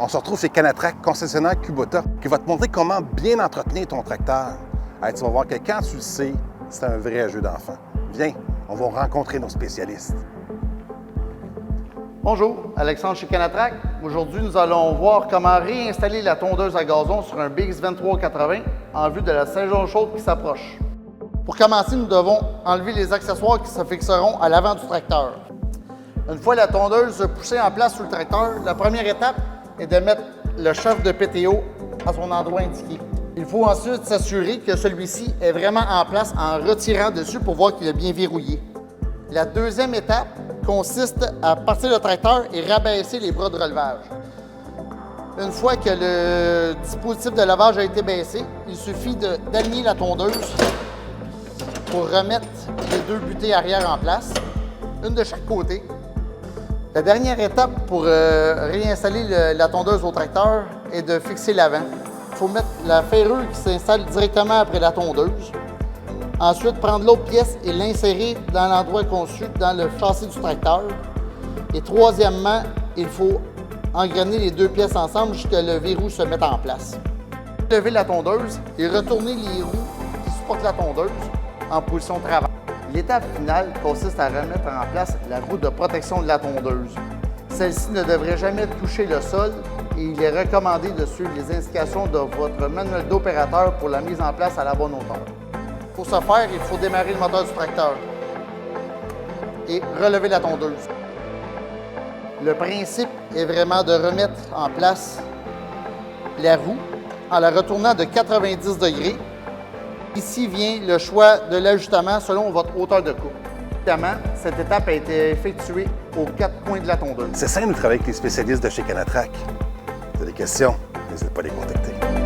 On se retrouve chez Canatrac, concessionnaire Kubota, qui va te montrer comment bien entretenir ton tracteur. Hey, tu vas voir que quand tu le sais, c'est un vrai jeu d'enfant. Viens, on va rencontrer nos spécialistes. Bonjour, Alexandre chez Canatrac. Aujourd'hui, nous allons voir comment réinstaller la tondeuse à gazon sur un BX2380 en vue de la saison chaude qui s'approche. Pour commencer, nous devons enlever les accessoires qui se fixeront à l'avant du tracteur. Une fois la tondeuse poussée en place sur le tracteur, la première étape est de mettre le chauffe de PTO à son endroit indiqué. Il faut ensuite s'assurer que celui-ci est vraiment en place en retirant dessus pour voir qu'il est bien verrouillé. La deuxième étape consiste à partir le tracteur et rabaisser les bras de relevage. Une fois que le dispositif de lavage a été baissé, il suffit d'aligner la tondeuse pour remettre les deux butées arrière en place, une de chaque côté. La dernière étape pour réinstaller la tondeuse au tracteur est de fixer l'avant. Il faut mettre la ferrure qui s'installe directement après la tondeuse. Ensuite, prendre l'autre pièce et l'insérer dans l'endroit conçu dans le châssis du tracteur. Et troisièmement, il faut engrainer les deux pièces ensemble jusqu'à ce que le verrou se mette en place. Lever la tondeuse et retourner les roues qui supportent la tondeuse en position de travail. L'étape finale consiste à remettre en place la roue de protection de la tondeuse. Celle-ci ne devrait jamais toucher le sol et il est recommandé de suivre les indications de votre manuel d'opérateur pour la mise en place à la bonne hauteur. Pour ce faire, il faut démarrer le moteur du tracteur et relever la tondeuse. Le principe est vraiment de remettre en place la roue en la retournant de 90 degrés. Ici vient le choix de l'ajustement selon votre hauteur de coupe. Évidemment, cette étape a été effectuée aux quatre coins de la tondeuse. C'est simple de travailler avec les spécialistes de chez Canatrac. Si tu as des questions, n'hésite pas à les contacter.